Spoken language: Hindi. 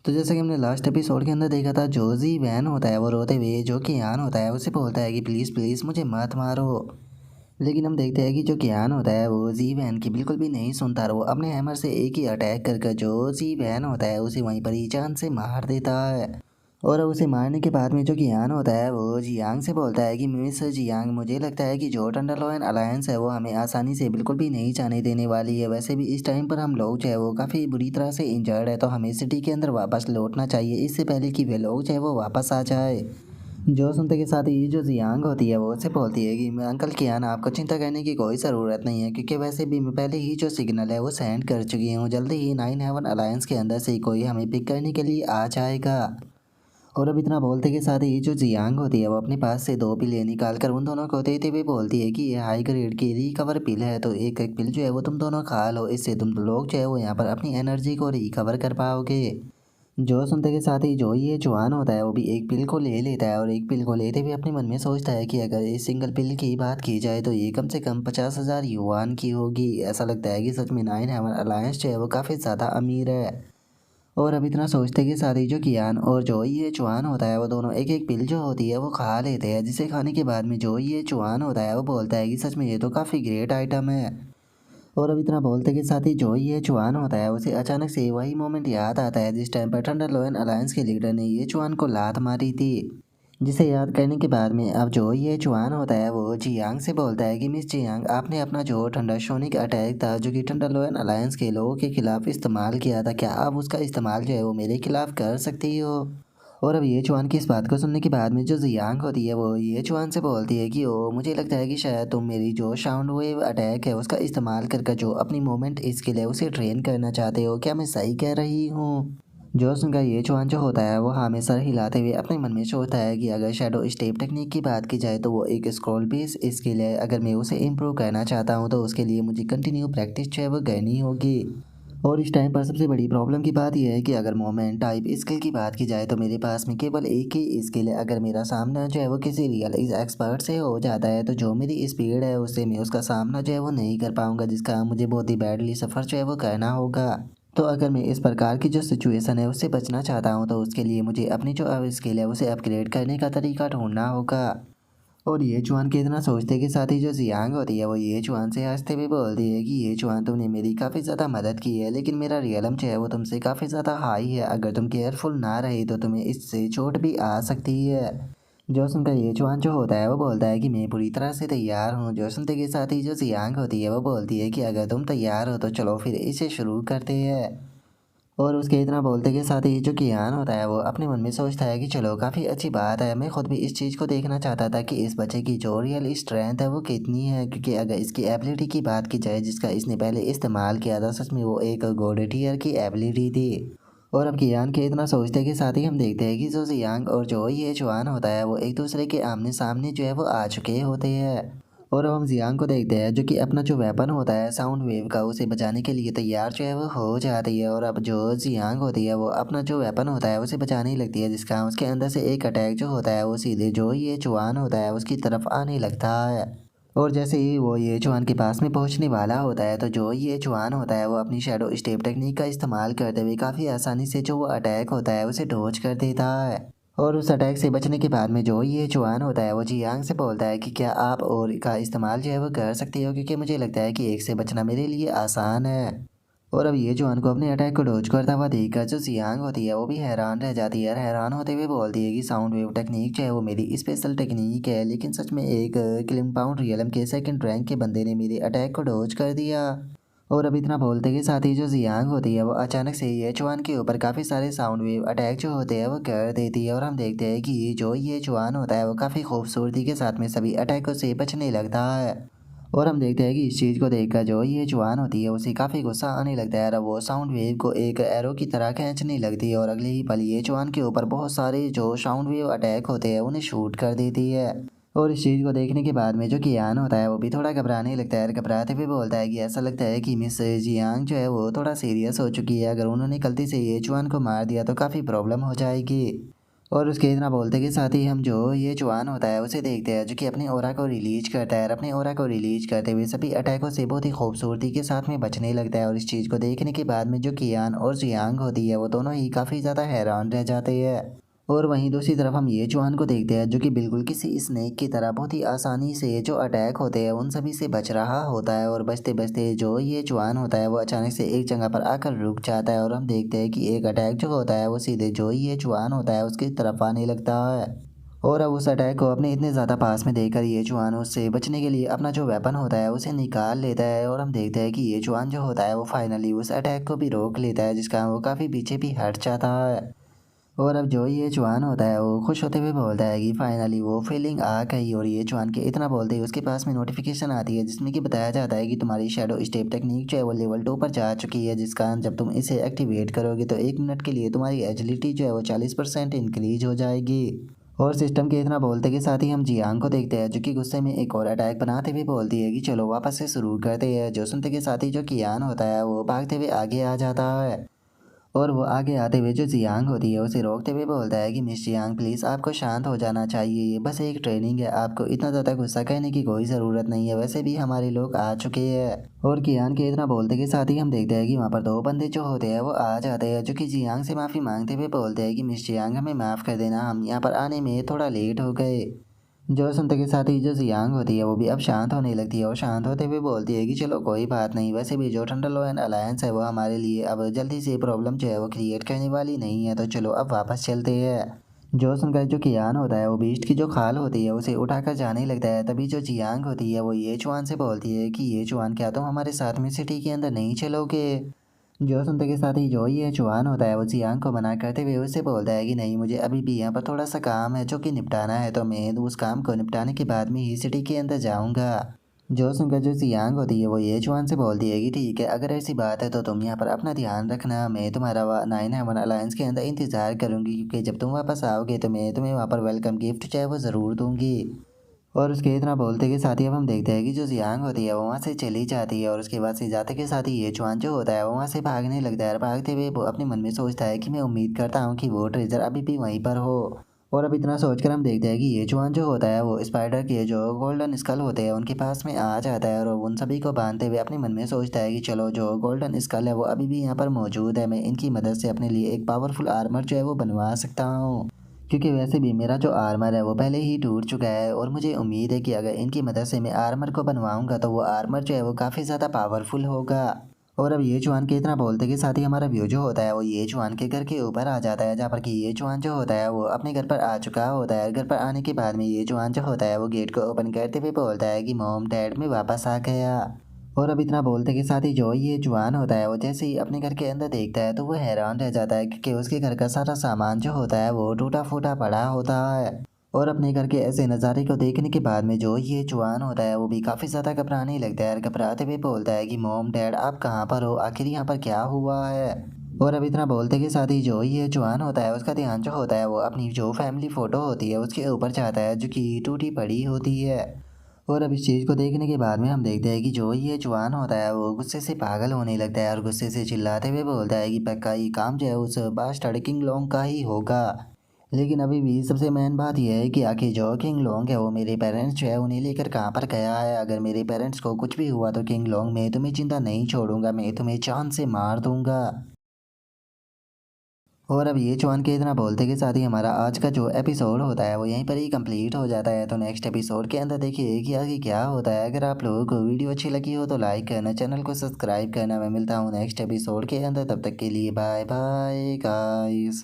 तो जैसा कि हमने लास्ट एपिसोड के अंदर देखा था, जो जी वैन होता है वो रोते हुए जो कियान होता है उसे बोलता है कि प्लीज़ प्लीज़ मुझे मत मारो। लेकिन हम देखते हैं कि जो कियान होता है वो जी वैन की बिल्कुल भी नहीं सुनता और वो अपने हैमर से एक ही अटैक कर जो जी वैन होता है उसे वहीं पर ही जान से मार देता है। और अब उसे मारने के बाद में जो कियान होता है वो जियांग से बोलता है कि मिस जियांग, मुझे लगता है कि जो थंडरलॉयन अलायंस है वो हमें आसानी से बिल्कुल भी नहीं जाने देने वाली है। वैसे भी इस टाइम पर हम लोग जो है वो काफ़ी बुरी तरह से इंजर्ड है, तो हमें सिटी के अंदर वापस लौटना चाहिए इससे पहले कि वे लोग जो है वो वापस आ जाए। जो सुनते के साथ ही जो जियांग होती है वो उससे बोलती है कि अंकल कियान, आपको चिंता करने की कोई ज़रूरत नहीं है, क्योंकि वैसे भी मैं पहले ही जो सिग्नल है वो सेंड कर चुकी हूँ। जल्दी ही 9 हेवन अलायंस के अंदर से कोई हमें पिक करने के लिए आ जाएगा। और अब इतना बोलते के साथ ही जो जियांग होती है वो अपने पास से 2 पिलें निकाल कर उन दोनों को देते हुए बोलती है कि ये हाई ग्रेड की रिकवर पिल है, तो एक एक पिल जो है वो तुम दोनों खा लो, इससे तुम लोग जो है वो यहाँ पर अपनी एनर्जी को रिकवर कर पाओगे। जो सुनते के साथ ही जो ये जवान होता है वो भी एक पिल को ले लेता है और एक पिल को लेते हुए अपने मन में सोचता है कि अगर इस सिंगल पिल की बात की जाए तो ये कम से कम 50,000 युआन की होगी। ऐसा लगता है कि सच में 9 हेवन अलायंस जो है वो काफ़ी ज़्यादा अमीर है। और अब इतना सोचते के साथ ही जो कियान और जो ये चुआन होता है वो दोनों एक एक पिल जो होती है वो खा लेते हैं, जिसे खाने के बाद में जो ये चुआन होता है वो बोलता है कि सच में ये तो काफ़ी ग्रेट आइटम है। और अब इतना बोलते के साथ ही जो ये चुआन होता है उसे अचानक से वही मोमेंट याद आता है जिस टाइम पर थंडरलॉयन अलायंस के लीडर ने ये चुआन को लात मारी थी। जिसे याद करने के बाद में अब जो ये चुआन होता है वो जियांग से बोलता है कि मिस जियांग, आपने अपना जो ठंडा सोनिक अटैक था जो कि थंडरलॉयन अलायंस के लोगों के खिलाफ इस्तेमाल किया था, क्या आप उसका इस्तेमाल जो है वो मेरे खिलाफ कर सकती हो। और अब ये चुआन की इस बात को सुनने के बाद में जो जियांग होती है वो ये चुआन से बोलती है कि ओ, मुझे लगता है कि शायद तुम मेरी जो साउंड वेव अटैक है उसका इस्तेमाल कर जो अपनी मूवमेंट स्किल है उसे ट्रेन करना चाहते हो, क्या मैं सही कह रही हूँ। जो सुनकर ये चुआन जो होता है वो हमें सर हिलाते हुए अपने मन में सोचता है कि अगर शैडो स्टेप टेक्निक की बात की जाए तो वो एक स्क्रॉल बेस स्किल है, अगर मैं उसे इम्प्रूव करना चाहता हूँ तो उसके लिए मुझे कंटिन्यू प्रैक्टिस जो है वो करनी होगी। और इस टाइम पर सबसे बड़ी प्रॉब्लम की बात यह है कि अगर मोमेंट टाइप स्किल की बात की जाए तो मेरे पास में केवल एक ही स्किल है। अगर मेरा सामना जो है वो किसी रियल एक्सपर्ट से हो जाता है तो जो मेरी स्पीड है उससे मैं उसका सामना जो है वो नहीं कर पाऊंगा, जिसका मुझे बहुत ही बैडली सफ़र जो है वो करना होगा। तो अगर मैं इस प्रकार की जो सिचुएशन है उससे बचना चाहता हूँ तो उसके लिए मुझे अपनी जो स्किल है उसे अपग्रेड करने का तरीका ढूंढना होगा। और ये चुआन के इतना सोचते के साथ ही जो जियांग होती है वो ये चुआन से हंसते हुए बोलती है कि ये चुआन, तुमने मेरी काफ़ी ज़्यादा मदद की है, लेकिन मेरा रियलम जो है वो तुमसे काफ़ी ज़्यादा हाई है, अगर तुम केयरफुल ना रही तो तुम्हें इससे चोट भी आ सकती है। जो सुनकर ये चुआन जो होता है वो बोलता है कि मैं पूरी तरह से तैयार हूँ। जो सुनते के साथ ही जो जियांग होती है वो बोलती है कि अगर तुम तैयार हो तो चलो फिर इसे शुरू करते हैं। और उसके इतना बोलते के साथ ही जो कियान होता है वो अपने मन में सोचता है कि चलो काफ़ी अच्छी बात है, मैं खुद भी इस चीज़ को देखना चाहता था कि इस बच्चे की जो रियल स्ट्रेंथ है वो कितनी है, क्योंकि अगर इसकी एबिलिटी की बात की जाए जिसका इसने पहले इस्तेमाल किया था, सच में वो एक गोल्ड टीयर की एबिलिटी थी। और अब कियान के इतना सोचते के साथ ही हम देखते हैं कि जो जियांग और जो ये जुआन होता है वो एक दूसरे के आमने सामने जो है वो आ चुके होते हैं। और अब हम जियांग को देखते हैं जो कि अपना जो वेपन होता है साउंड वेव का उसे बचाने के लिए तैयार जो है वो हो जाती है। और अब जो जियांग होती है वो अपना जो वेपन होता है उसे बचाने लगती है, जिसका उसके अंदर से एक अटैक जो होता है वो सीधे जो ये जुआन होता है उसकी तरफ आने लगता है। और जैसे ही वो ये जुआन के पास में पहुंचने वाला होता है तो जो ये जुआन होता है वो अपनी शैडो स्टेप टेक्निक का इस्तेमाल करते हुए काफ़ी आसानी से जो वो अटैक होता है उसे डोज कर देता है। और उस अटैक से बचने के बाद में जो ये जुआन होता है वो जियांग से बोलता है कि क्या आप और का इस्तेमाल जो है वो कर सकते हो, क्योंकि मुझे लगता है कि एक से बचना मेरे लिए आसान है। और अब ये जुआन को अपने अटैक को डोज करता हुआ देखकर जो जियांग होती है वो भी हैरान रह जाती है, और हैरान होते हुए बोलती है कि साउंड वेव टेक्निक जो है वो मेरी स्पेशल टेक्निक है, लेकिन सच में एक क्लिम्पाउंड रियलम के सेकंड रैंक के बंदे ने मेरे अटैक को डोज कर दिया। और अब इतना बोलते के साथ ही जो जियांग होती है वो अचानक से ये चुआन के ऊपर काफ़ी सारे साउंड वेव अटैक जो होते हैं वो कर देती है, और हम देखते हैं कि जो ये चुआन होता है वो काफ़ी खूबसूरती के साथ में सभी अटैकों से बचने लगता है। और हम देखते हैं कि इस चीज़ को देखकर जो ये जुआन होती है उसे काफ़ी गुस्सा आने लगता है, और वो साउंड वेव को एक एरो की तरह खींचने लगती है और अगले ही पल ये जुआन के ऊपर बहुत सारे जो साउंड वेव अटैक होते हैं उन्हें शूट कर देती है। और इस चीज़ को देखने के बाद में जो कियान होता है वो भी थोड़ा घबराने लगता है, और घबराते हुए बोलता है कि ऐसा लगता है कि मिस जियांग जो है वो थोड़ा सीरियस हो चुकी है, अगर उन्होंने गलती से ये जुआन को मार दिया तो काफ़ी प्रॉब्लम हो जाएगी। और उसके इतना बोलते के साथ ही हम जो ये जवान होता है उसे देखते हैं जो कि अपनी ऑरा को रिलीज करता है और अपनी ऑरा को रिलीज करते हुए सभी अटैकों से बहुत ही खूबसूरती के साथ में बचने लगता है। और इस चीज़ को देखने के बाद में जो कियान और जियांग होती है वो दोनों ही काफ़ी ज़्यादा हैरान रह जाते हैं। और वहीं दूसरी तरफ हम ये जवान को देखते हैं जो कि बिल्कुल किसी स्नेक की तरह बहुत ही आसानी से जो अटैक होते हैं उन सभी से बच रहा होता है। और बचते बचते जो ये जवान होता है वो अचानक से एक जगह पर आकर रुक जाता है और हम देखते हैं कि एक अटैक जो होता है वो सीधे जो ये जवान होता है उसकी तरफ आने लगता है। और अब उस अटैक को अपने इतने ज़्यादा पास में देखकर ये जवान उससे बचने के लिए अपना जो वेपन होता है उसे निकाल लेता है। और हम देखते हैं कि ये जवान जो होता है वो फाइनली उस अटैक को भी रोक लेता है जिसका वो काफ़ी पीछे भी हट जाता है। और अब जो ये जवान होता है वो खुश होते हुए बोलता है कि फाइनली वो फीलिंग आ गई। और ये जवान के इतना बोलते ही उसके पास में नोटिफिकेशन आती है जिसमें कि बताया जाता है कि तुम्हारी शैडो स्टेप टेक्निक जो है वो लेवल 2 पर जा चुकी है, जिस कारण जब तुम इसे एक्टिवेट करोगे तो 1 मिनट के लिए तुम्हारी एजिलिटी जो है वो 40% इंक्रीज हो जाएगी। और सिस्टम के इतना बोलते के साथ ही हम जियांग को देखते हैं जो कि गुस्से में एक और अटैक बनाते हुए बोलती है कि चलो वापस से शुरू करते हैं। जो सुनते के साथ ही जो कियान होता है वो भागते हुए आगे आ जाता है। और वो आगे आते हुए जो जियांग होती है उसे रोकते हुए बोलता है कि मिस जियांग प्लीज़ आपको शांत हो जाना चाहिए, ये बस एक ट्रेनिंग है, आपको इतना ज़्यादा गुस्सा करने की कोई ज़रूरत नहीं है, वैसे भी हमारे लोग आ चुके हैं। और कियान के इतना बोलते के साथ ही हम देखते हैं कि वहाँ पर दो बंदे जो होते हैं वो आ जाते हैं जो कि जियांग से माफ़ी मांगते हुए बोलते हैं कि मिस जियांग हमें माफ़ कर देना, हम यहाँ पर आने में थोड़ा लेट हो गए। जो सुनते के साथ ही जो जियांग होती है वो भी अब शांत होने लगती है और शांत होते हुए बोलती है कि चलो कोई बात नहीं, वैसे भी जो थंडरलॉर्ड अलायंस है वो हमारे लिए अब जल्दी से प्रॉब्लम जो है वो क्रिएट करने वाली नहीं है, तो चलो अब वापस चलते हैं। जो सुनकर जो कियान होता है वो बीस्ट की जो खाल होती है उसे उठाकर जाने लगता है। तभी जो जियांग होती है वो ये चुआन से बोलती है कि ये चुआन क्या तुम हमारे साथ में सिटी के अंदर नहीं चलोगे। जो सुनते के साथ ही जो ये चुआन होता है वो जियांग को मना करते हुए उससे बोलता है कि नहीं, मुझे अभी भी यहाँ पर थोड़ा सा काम है जो कि निपटाना है, तो मैं उस काम को निपटाने के बाद में ही सिटी के अंदर जाऊँगा। जो सुनकर जो जियांग होती है वो ये चुआन से बोलती है कि ठीक है, अगर ऐसी बात है तो तुम यहाँ पर अपना ध्यान रखना, मैं तुम्हारा 9 अलायंस के अंदर इंतज़ार करूँगी क्योंकि जब तुम वापस आओगे तो मैं तुम्हें वहाँ पर वेलकम गिफ्ट चाहे वो ज़रूर दूँगी। और उसके इतना बोलते के साथ ही अब हम देखते हैं कि जो जियांग होती है वो वहाँ से चली जाती है। और उसके बाद से जाते के साथ ही ये चुआन जो होता है वो वहाँ से भागने लगता है और भागते हुए वो अपने मन में सोचता है कि मैं उम्मीद करता हूँ कि वो ट्रेजर अभी भी वहीं पर हो। और अब इतना सोचकर हम देखते हैं कि ये चुआन जो होता है वो स्पाइडर के जो गोल्डन स्कल होते हैं उनके पास में आ जाता है और उन सभी को बांधते हुए अपने मन में सोचता है कि चलो जो गोल्डन स्कल है वो अभी भी यहाँ पर मौजूद है, मैं इनकी मदद से अपने लिए एक पावरफुल आर्मर जो है वो बनवा सकता हूँ, क्योंकि वैसे भी मेरा जो आर्मर है वो पहले ही टूट चुका है और मुझे उम्मीद है कि अगर इनकी मदद से मैं आर्मर को बनवाऊंगा तो वो आर्मर जो है वो काफ़ी ज़्यादा पावरफुल होगा। और अब ये चुआन के इतना बोलते के साथ ही हमारा व्यू जो होता है वो ये चुआन के घर के ऊपर आ जाता है, जहाँ पर कि ये चुआन जो होता है वो अपने घर पर आ चुका होता है। घर पर आने के बाद में ये चुआन जो होता है वो गेट को ओपन करते हुए बोलता है कि मॉम डैड मैं वापस आ गया। और अब इतना बोलते के साथ ही जो ये जवान होता है वो जैसे ही अपने घर के अंदर देखता है तो वो हैरान रह जाता है क्योंकि उसके घर का सारा सामान जो होता है वो टूटा फूटा पड़ा होता है। और अपने घर के ऐसे नज़ारे को देखने के बाद में जो ये जवान होता है वो भी काफ़ी ज़्यादा घबराने लगता है और घबराते हुए बोलता है कि मॉम डैड आप कहाँ पर हो, आखिर यहाँ पर क्या हुआ है। और अब इतना बोलते के साथ ही जो ये जवान होता है उसका ध्यान जो होता है वो अपनी जो फैमिली फ़ोटो होती है उसके ऊपर जाता है जो कि टूटी पड़ी होती है। और अब इस चीज़ को देखने के बाद में हम देखते हैं कि जो ये जवान होता है वो गुस्से से पागल होने लगता है और गुस्से से चिल्लाते हुए बोलता है कि पक्का ये काम जो है उस बास्टर्ड किंग लोंग का ही होगा। लेकिन अभी भी सबसे मेन बात यह है कि आखिर जो किंग लोंग है वो मेरे पेरेंट्स जो है उन्हें लेकर कहाँ पर गया है। अगर मेरे पेरेंट्स को कुछ भी हुआ तो किंग लोंग मैं तुम्हें चिंता नहीं छोड़ूंगा, मैं तुम्हें जान से मार दूंगा। और अब ये जवान के इतना बोलते के साथ ही हमारा आज का जो एपिसोड होता है वो यहीं पर ही कंप्लीट हो जाता है। तो नेक्स्ट एपिसोड के अंदर देखिए कि आगे क्या होता है। अगर आप लोगों को वीडियो अच्छी लगी हो तो लाइक करना, चैनल को सब्सक्राइब करना। मैं मिलता हूँ नेक्स्ट एपिसोड के अंदर, तब तक के लिए बाय बाय गाइस।